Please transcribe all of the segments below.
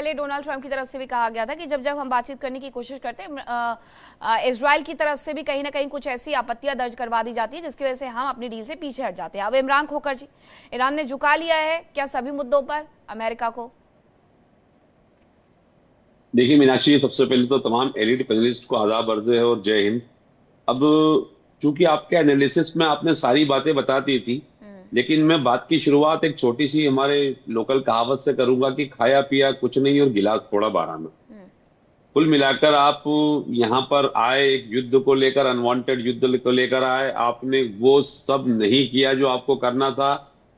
पहले Donald Trump की तरफ से भी कहा गया था कि जब जब हम बातचीत करने की कोशिश करते हैं इजराइल की तरफ से भी कहीं ना कहीं कुछ ऐसी आपत्तियां दर्ज करवा दी जाती है जिसकी वजह से हम अपनी डील से पीछे हट जाते हैं। अब इमरान खोखर जी, ईरान ने झुका लिया है क्या सभी मुद्दों पर अमेरिका को? देखिए मीनाक्षी, सबसे पहले तो तमाम एलिट पैनलिस्ट को आदाब अर्ज है और जय हिंद। अब चूंकि आपके एनालिसिस में आपने सारी बातें बता दी थी, लेकिन मैं बात की शुरुआत एक छोटी सी हमारे लोकल कहावत से करूंगा कि खाया पिया कुछ नहीं और गिलास थोड़ा बहाना। कुल मिलाकर आप यहाँ पर आए, एक युद्ध को लेकर, अनवांटेड युद्ध को लेकर आए, आपने वो सब नहीं किया जो आपको करना था।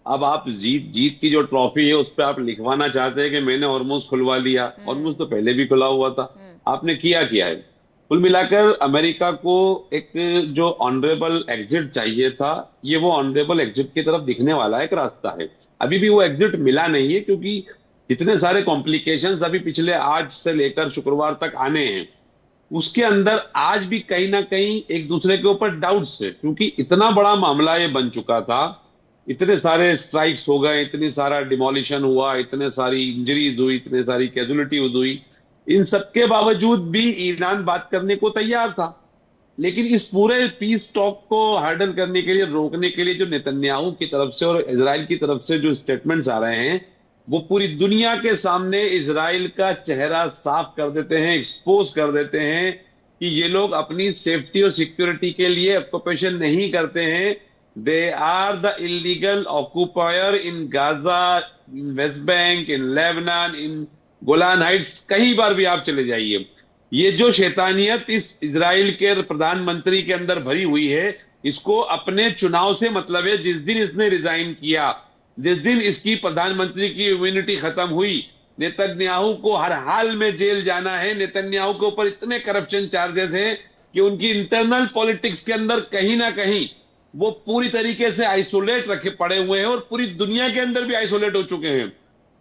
अब आप जीत जीत की जो ट्रॉफी है उस पर आप लिखवाना चाहते हैं कि मैंने हॉर्मुज खुलवा लिया। हॉर्मुज तो पहले भी खुला हुआ था। आपने किया क्या है? कुल मिलाकर अमेरिका को एक जो ऑनरेबल एग्जिट चाहिए था, ये वो ऑनरेबल एग्जिट की तरफ दिखने वाला एक रास्ता है। अभी भी वो एग्जिट मिला नहीं है, क्योंकि जितने सारे कॉम्प्लिकेशंस अभी पिछले आज से लेकर शुक्रवार तक आने हैं, उसके अंदर आज भी कहीं ना कहीं एक दूसरे के ऊपर डाउट्स है, क्योंकि इतना बड़ा मामला ये बन चुका था। इतने सारे स्ट्राइक्स हो गए, इतनी सारा डिमोलिशन हुआ, इतने सारी इंजरीज हुई, इतने सारी कैजुअलिटीज हुई। इन सबके बावजूद भी ईरान बात करने को तैयार था। लेकिन इस पूरे पीस टॉक को हैंडल करने के लिए, रोकने के लिए, जो नेतन्याहू की तरफ से और इजराइल की तरफ से जो स्टेटमेंट्स आ रहे हैं, वो पूरी दुनिया के सामने इजराइल का चेहरा साफ कर देते हैं, एक्सपोज कर देते हैं कि ये लोग अपनी सेफ्टी और सिक्योरिटी के लिए ऑक्यूपेशन नहीं करते हैं। They are the illegal occupier in Gaza, in West Bank, in Lebanon, in Golan Heights. कहीं बार भी आप चले जाइए, ये जो शैतानियत इस इजराइल के प्रधानमंत्री के अंदर भरी हुई है, इसको अपने चुनाव से मतलब है। जिस दिन इसने रिजाइन किया, जिस दिन इसकी प्रधानमंत्री की इम्यूनिटी खत्म हुई, नेतन्याहू को हर हाल में जेल जाना है। नेतन्याहू के ऊपर इतने करप्शन चार्जेस हैं कि उनकी इंटरनल पॉलिटिक्स के अंदर कहीं ना कहीं वो पूरी तरीके से आइसोलेट रखे पड़े हुए हैं, और पूरी दुनिया के अंदर भी आइसोलेट हो चुके हैं।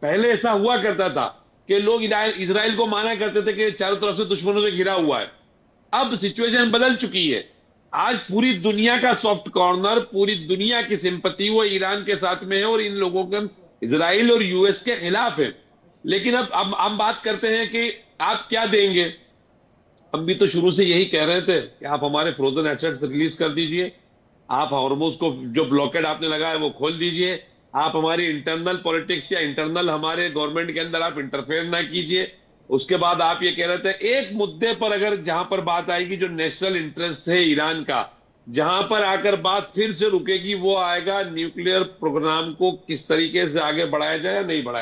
पहले ऐसा हुआ करता था कि लोग इजराइल को माना करते थे कि चारों तरफ से दुश्मनों से घिरा हुआ है। अब सिचुएशन बदल चुकी है। आज पूरी दुनिया का सॉफ्ट कॉर्नर, पूरी दुनिया की सिंपति वो ईरान के साथ में है, और इन लोगों के, इजराइल और यूएस के खिलाफ है। लेकिन अब हम बात करते हैं कि आप क्या देंगे। हम भी तो शुरू से यही कह रहे थे कि आप हमारे फ्रोजन एसेट्स रिलीज कर दीजिए, आप हॉर्मुज को जो ब्लॉकेड आपने लगाया वो खोल दीजिए, आप हमारी इंटरनल पॉलिटिक्स या इंटरनल हमारे गवर्नमेंट के अंदर आप इंटरफेयर ना कीजिए। उसके बाद आप ये कह रहे थे एक मुद्दे पर, अगर जहां पर बात आएगी जो नेशनल इंटरेस्ट है ईरान का, जहां पर आकर बात फिर से रुकेगी, वो आएगा न्यूक्लियर प्रोग्राम को किस तरीके से आगे बढ़ाया जाए या नहीं बढ़ाया